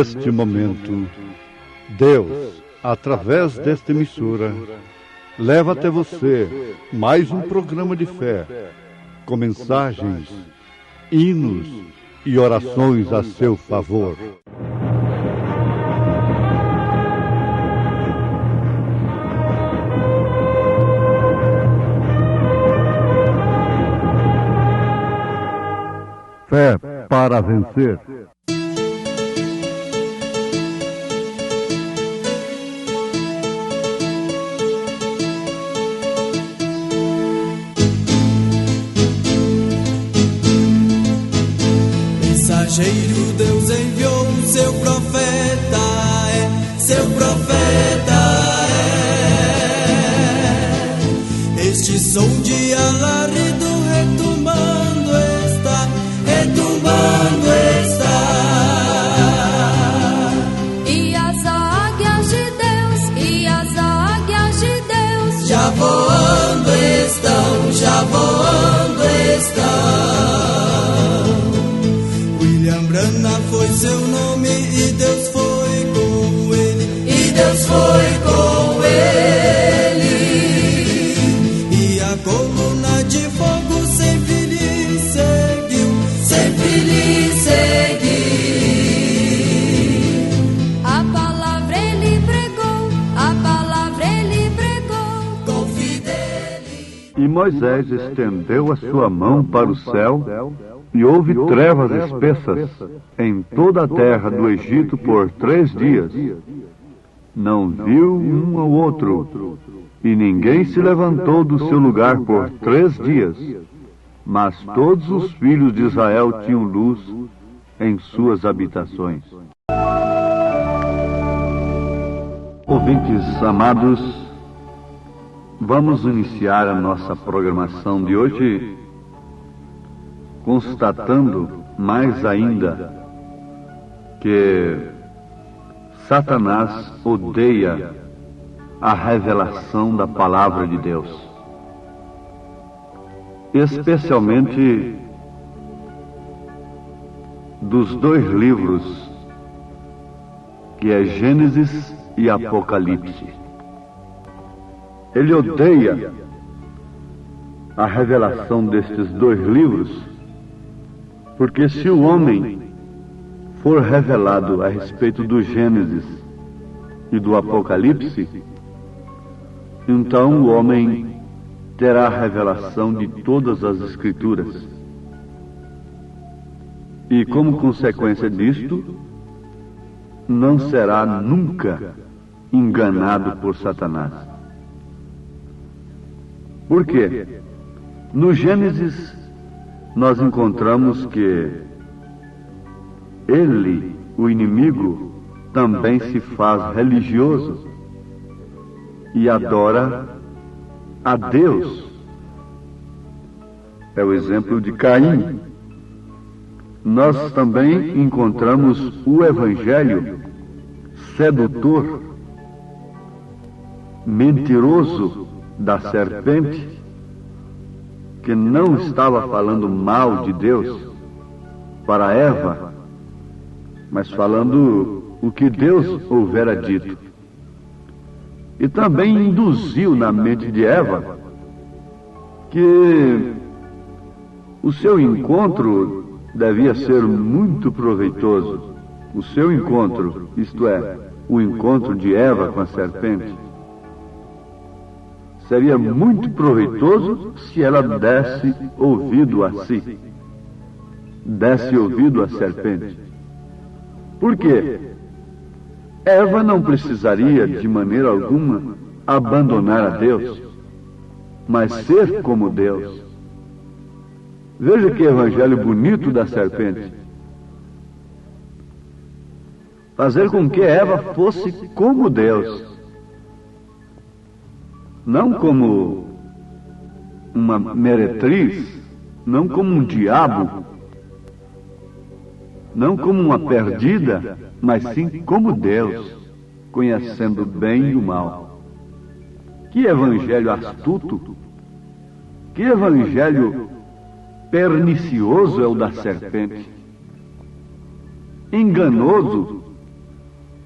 Neste momento, Deus, através desta emissora, leva até você mais um programa de fé, com mensagens, hinos e orações a seu favor. Fé para vencer. Mensageiro, Deus enviou seu profeta, seu profeta é. Este som de alarido retumbando está, retumbando está. E as águias de Deus, e as águias de Deus já voando estão, já voando estão. Brana foi seu nome e Deus foi com ele, e Deus foi com ele. E a coluna de fogo sempre lhe seguiu, sempre lhe seguiu. A palavra ele pregou, a palavra ele pregou com fidelidade. E Moisés estendeu a sua mão para o céu, e houve trevas espessas em toda a terra do Egito por 3 dias. Não viu um ao outro, e ninguém se levantou do seu lugar por 3 dias. Mas todos os filhos de Israel tinham luz em suas habitações. Ouvintes amados, vamos iniciar a nossa programação de hoje constatando mais ainda que Satanás odeia a revelação da palavra de Deus, especialmente dos 2 livros, que é Gênesis e Apocalipse. Ele odeia a revelação destes 2 livros, porque se o homem for revelado a respeito do Gênesis e do Apocalipse, então o homem terá a revelação de todas as Escrituras. E como consequência disto, não será nunca enganado por Satanás. Por quê? No Gênesis nós encontramos que ele, o inimigo, também se faz religioso e adora a Deus. É o exemplo de Caim. Nós também encontramos o evangelho sedutor, mentiroso da serpente, que não estava falando mal de Deus para Eva, mas falando o que Deus houvera dito. E também induziu na mente de Eva que o seu encontro devia ser muito proveitoso. O seu encontro, isto é, o encontro de Eva com a serpente, seria muito proveitoso se ela desse ouvido a si, desse ouvido à serpente. Por quê? Eva não precisaria de maneira alguma abandonar a Deus, mas ser como Deus. Veja que evangelho bonito da serpente. Fazer com que Eva fosse como Deus. Não como uma meretriz, não como um diabo, não como uma perdida, mas sim como Deus, conhecendo o bem e o mal. Que evangelho astuto, que evangelho pernicioso é o da serpente. Enganoso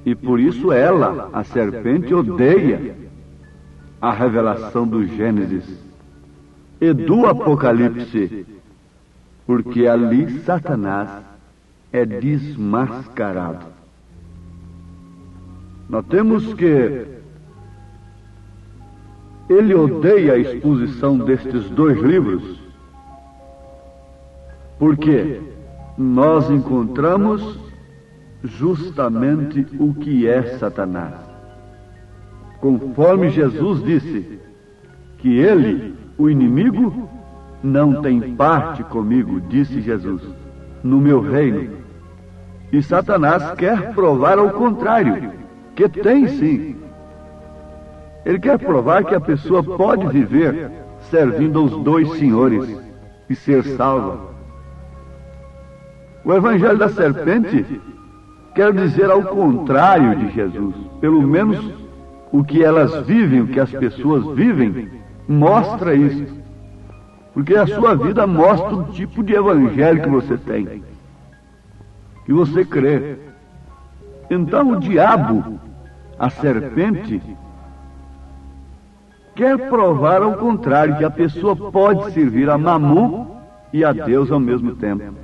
E por isso ela, a serpente, odeia a revelação do Gênesis e do Apocalipse, porque ali Satanás é desmascarado. Notemos que ele odeia a exposição destes dois livros, porque nós encontramos justamente o que é Satanás. Conforme Jesus disse que ele, o inimigo, não tem parte comigo, disse Jesus, no meu reino. E Satanás quer provar ao contrário, que tem sim. Ele quer provar que a pessoa pode viver servindo aos dois senhores e ser salva. O evangelho da serpente quer dizer ao contrário de Jesus. Pelo menos o que elas vivem, o que as pessoas vivem, mostra isso. Porque a sua vida mostra o tipo de evangelho que você tem, que você crê. Então o diabo, a serpente, quer provar ao contrário, que a pessoa pode servir a Mamon e a Deus ao mesmo tempo.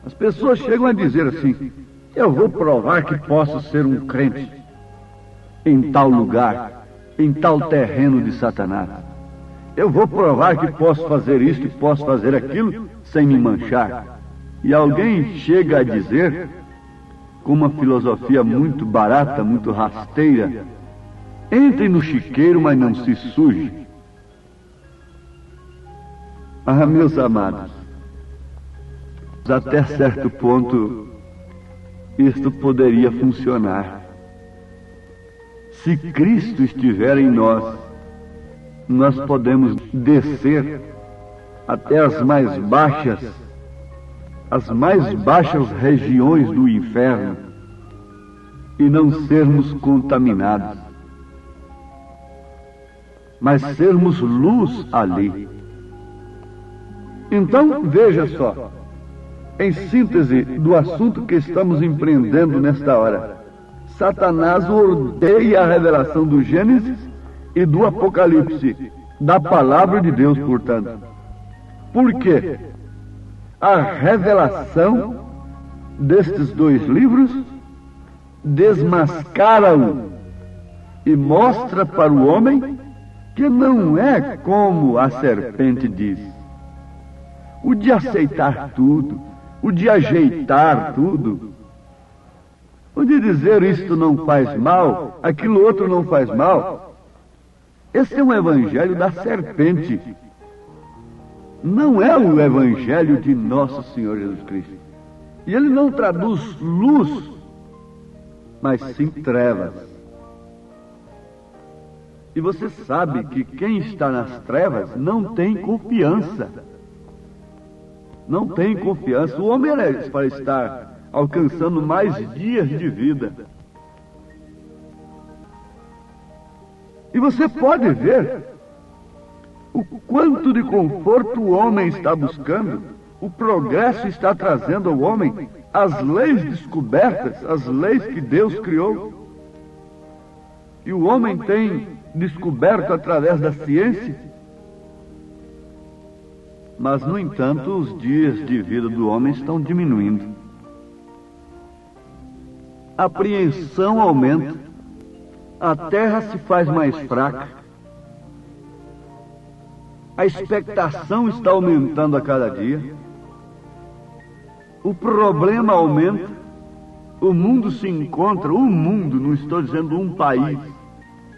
As pessoas chegam a dizer assim: eu vou provar que posso ser um crente em tal lugar, em tal terreno de Satanás. Eu vou provar que posso fazer isto e posso fazer aquilo sem me manchar. E alguém chega a dizer, com uma filosofia muito barata, muito rasteira: entre no chiqueiro, mas não se suje. Ah, meus amados, até certo ponto isto poderia funcionar. Se Cristo estiver em nós, nós podemos descer até as mais baixas regiões do inferno e não sermos contaminados, mas sermos luz ali. Então, veja só, em síntese do assunto que estamos empreendendo nesta hora, Satanás odeia a revelação do Gênesis e do Apocalipse, da palavra de Deus, portanto. Por quê? A revelação destes dois livros desmascara-o e mostra para o homem que não é como a serpente diz. O de aceitar tudo, o de ajeitar tudo, o de dizer isto não faz mal, aquilo outro não faz mal. Esse é um evangelho da serpente. Não é o evangelho de nosso Senhor Jesus Cristo. E ele não traduz luz, mas sim trevas. E você sabe que quem está nas trevas não tem confiança. Não tem confiança. O homem merece para estar alcançando mais dias de vida. E você pode ver o quanto de conforto o homem está buscando. O progresso está trazendo ao homem as leis descobertas, as leis que Deus criou. E o homem tem descoberto através da ciência. Mas, no entanto, os dias de vida do homem estão diminuindo. A apreensão aumenta. A terra se faz mais fraca. A expectação está aumentando a cada dia. O problema aumenta. O mundo se encontra, não estou dizendo um país.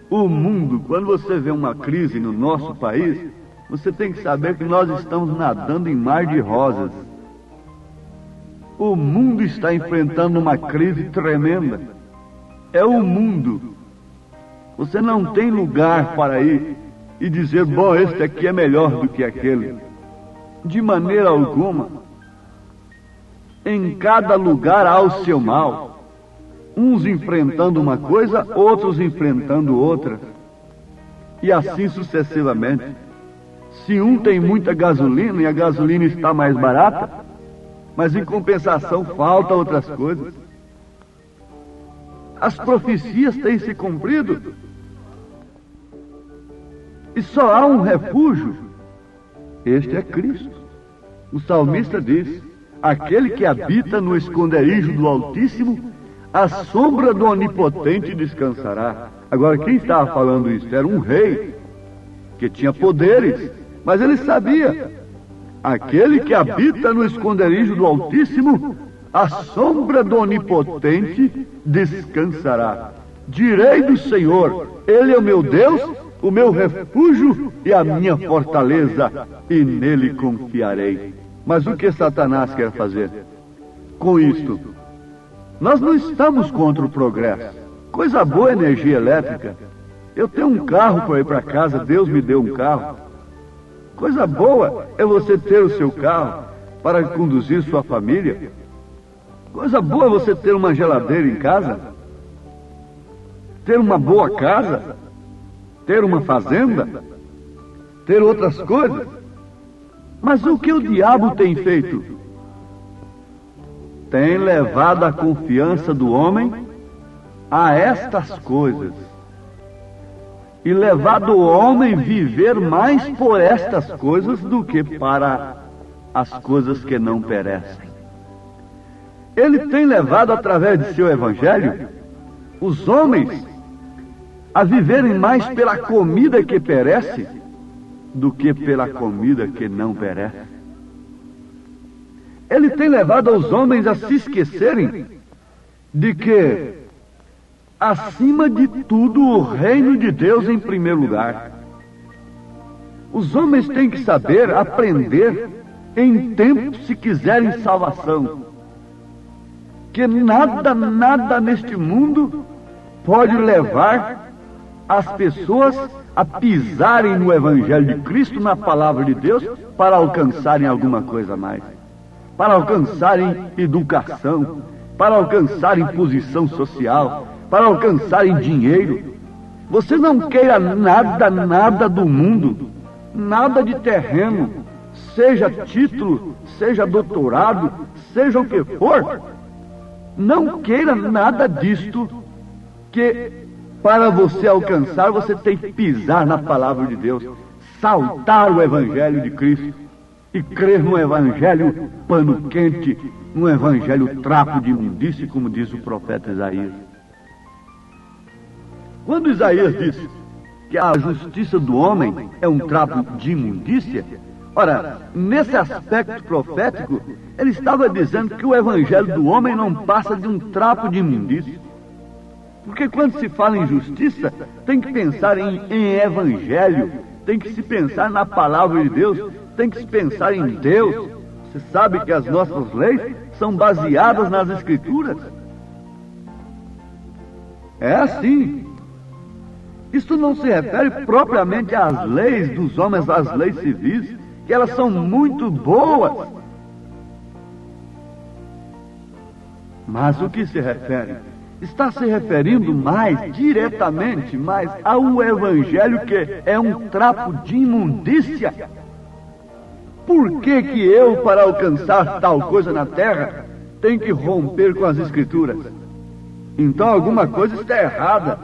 O mundo, quando você vê uma crise no nosso país, você tem que saber que nós estamos nadando em mar de rosas. O mundo está enfrentando uma crise tremenda. É o mundo. Você não tem lugar para ir e dizer, bom, este aqui é melhor do que aquele. De maneira alguma. Em cada lugar há o seu mal. Uns enfrentando uma coisa, outros enfrentando outra. E assim sucessivamente. Se um tem muita gasolina e a gasolina está mais barata, mas em compensação falta outras coisas. as profecias têm se cumprido. E só há um refúgio. Este é Cristo. O salmista diz: aquele que habita no esconderijo do Altíssimo, à sombra do Onipotente descansará. Agora, quem estava falando isso? Era um rei que tinha poderes, mas ele sabia: aquele que habita no esconderijo do Altíssimo, à sombra do Onipotente descansará. Direi do Senhor: Ele é o meu Deus, o meu refúgio e a minha fortaleza, e nele confiarei. Mas o que Satanás quer fazer com isto? Nós não estamos contra o progresso. Coisa boa é energia elétrica. Eu tenho um carro para ir para casa, Deus me deu um carro. Coisa boa é você ter o seu carro para conduzir sua família. Coisa boa é você ter uma geladeira em casa, ter uma boa casa, ter uma fazenda, ter outras coisas. Mas o que o diabo tem feito? Tem levado a confiança do homem a estas coisas e levado o homem a viver mais por estas coisas do que para as coisas que não perecem. Ele tem levado, através de seu evangelho, os homens a viverem mais pela comida que perece do que pela comida que não perece. Ele tem levado os homens a se esquecerem de que, acima de tudo, o reino de Deus em primeiro lugar. Os homens têm que saber, aprender, em tempo, se quiserem salvação, que nada neste mundo pode levar as pessoas a pisarem no Evangelho de Cristo, na Palavra de Deus, para alcançarem alguma coisa a mais, para alcançarem educação, para alcançarem posição social, para alcançarem dinheiro. Você não queira nada do mundo, nada de terreno, seja título, seja doutorado, seja o que for. Não queira nada disto, que para você alcançar, você tem que pisar na palavra de Deus, saltar o Evangelho de Cristo e crer no Evangelho pano quente, no Evangelho trapo de imundície, como diz o profeta Isaías. Quando Isaías disse que a justiça do homem é um trapo de imundícia, ora, nesse aspecto profético, ele estava dizendo que o Evangelho do homem não passa de um trapo de imundícia. Porque quando se fala em justiça, tem que pensar em Evangelho, tem que se pensar na palavra de Deus, tem que se pensar em Deus. Você sabe que as nossas leis são baseadas nas Escrituras. É assim. Isto não se refere propriamente às leis dos homens, às leis civis, que elas são muito boas. Mas o que se refere? Está se referindo mais diretamente ao Evangelho, que é um trapo de imundícia. Por que eu, para alcançar tal coisa na terra, tenho que romper com as Escrituras? Então alguma coisa está errada.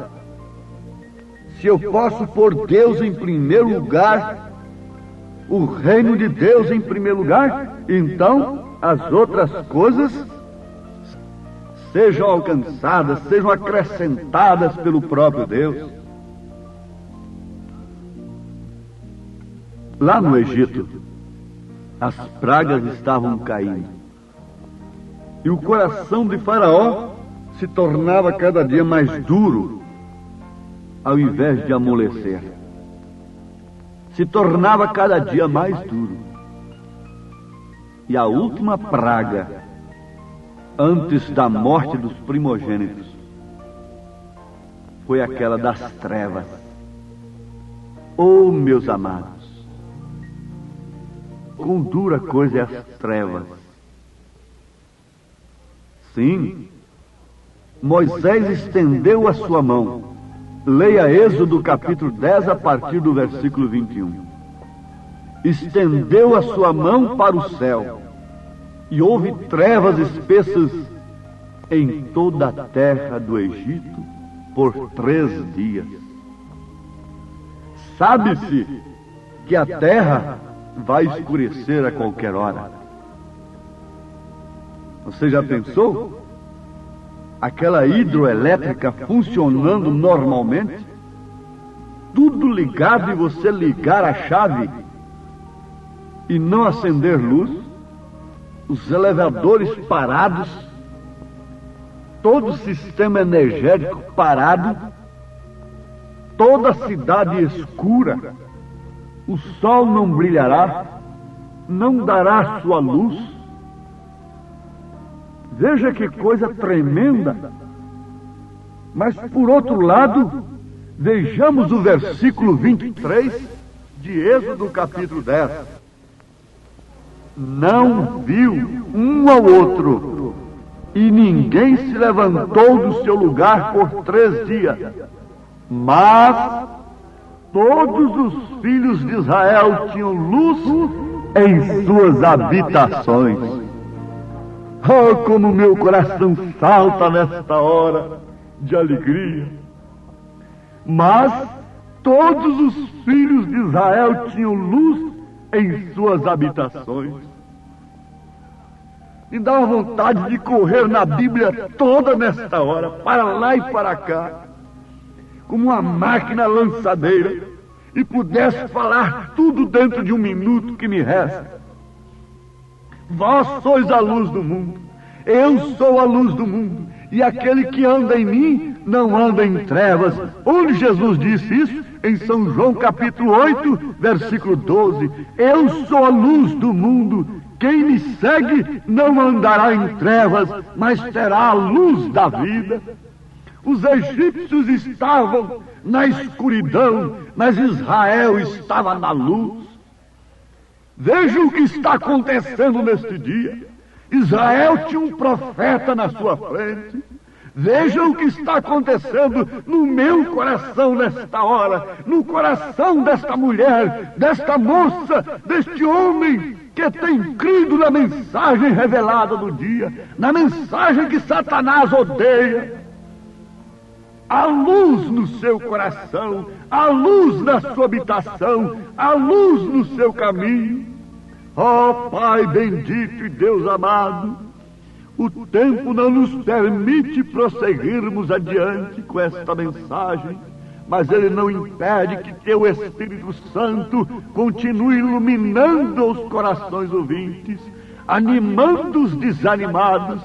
Se eu posso pôr Deus em primeiro lugar, o reino de Deus em primeiro lugar, então as outras coisas sejam alcançadas, sejam acrescentadas pelo próprio Deus. Lá no Egito, as pragas estavam caindo, e o coração de Faraó se tornava cada dia mais duro, ao invés de amolecer. Se tornava cada dia mais duro. E a última praga, antes da morte dos primogênitos, foi aquela das trevas. Oh, meus amados, quão dura coisa é as trevas. Sim, Moisés estendeu a sua mão. Leia Êxodo capítulo 10, a partir do versículo 21. Estendeu a sua mão para o céu, e houve trevas espessas em toda a terra do Egito por 3 dias. Sabe-se que a terra vai escurecer a qualquer hora. Você já pensou? Aquela hidroelétrica funcionando normalmente, tudo ligado e você ligar a chave e não acender luz, os elevadores parados, todo o sistema energético parado, toda a cidade escura, o sol não brilhará, não dará sua luz. Veja que coisa tremenda. Mas, por outro lado, vejamos o versículo 23 de Êxodo capítulo 10. Não viu um ao outro, e ninguém se levantou do seu lugar por 3 dias. Mas todos os filhos de Israel tinham luz em suas habitações. Oh, como meu coração salta nesta hora de alegria. Mas todos os filhos de Israel tinham luz em suas habitações. Me dá uma vontade de correr na Bíblia toda nesta hora, para lá e para cá, como uma máquina lançadeira, e pudesse falar tudo dentro de 1 minuto que me resta. Vós sois a luz do mundo, eu sou a luz do mundo, e aquele que anda em mim não anda em trevas. Onde Jesus disse isso? Em São João capítulo 8, versículo 12. Eu sou a luz do mundo, quem me segue não andará em trevas, mas terá a luz da vida. Os egípcios estavam na escuridão, mas Israel estava na luz. Veja o que está acontecendo neste dia. Israel tinha um profeta na sua frente. Veja o que está acontecendo no meu coração nesta hora, no coração desta mulher, desta moça, deste homem que tem crido na mensagem revelada do dia, na mensagem que Satanás odeia. A luz no seu coração, a luz na sua habitação, a luz no seu caminho. Ó Pai bendito e Deus amado, o tempo não nos permite prosseguirmos adiante com esta mensagem, mas ele não impede que teu Espírito Santo continue iluminando os corações ouvintes, animando os desanimados,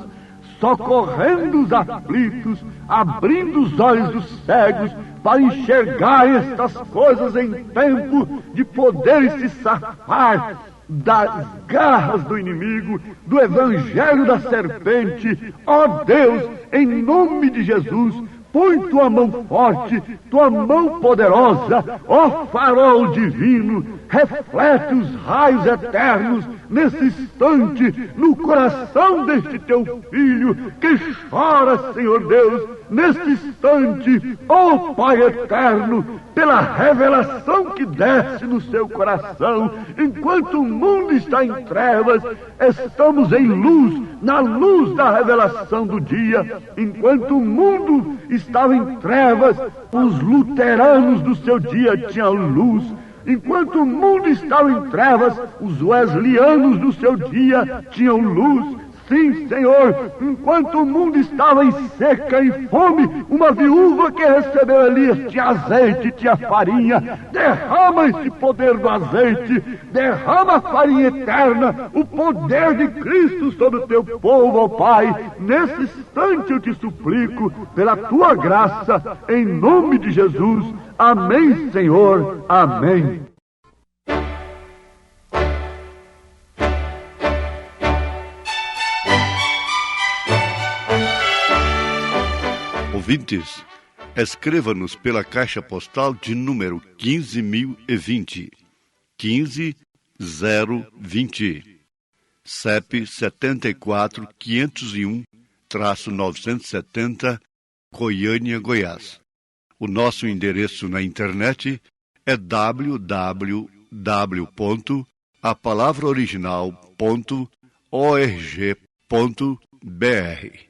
socorrendo os aflitos, abrindo os olhos dos cegos para enxergar estas coisas em tempo de poder se safar das garras do inimigo, do evangelho da serpente. Ó Deus, em nome de Jesus, põe tua mão forte, tua mão poderosa, ó farol divino, reflete os raios eternos nesse instante no coração deste teu filho que chora, Senhor Deus, neste instante, ó Pai eterno, pela revelação que desce no seu coração. Enquanto o mundo está em trevas, estamos em luz, na luz da revelação do dia. Enquanto o mundo estava em trevas, os luteranos do seu dia tinham luz. Enquanto o mundo estava em trevas, os wesleyanos do seu dia tinham luz. Sim, Senhor, enquanto o mundo estava em seca e fome, uma viúva que recebeu Elias tinha azeite, tinha farinha. Derrama esse poder do azeite, derrama a farinha eterna, o poder de Cristo sobre o teu povo, ó Pai. Nesse instante eu te suplico, pela tua graça, em nome de Jesus. Amém, Senhor, amém. Ouvintes, escreva-nos pela caixa postal de número 15.020, 15020, CEP 74.501-970, Goiânia, Goiás. O nosso endereço na internet é www.apalavraoriginal.org.br.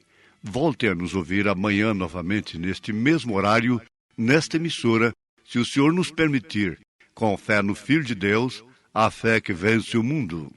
Volte a nos ouvir amanhã novamente, neste mesmo horário, nesta emissora, se o Senhor nos permitir, com fé no Filho de Deus, a fé que vence o mundo.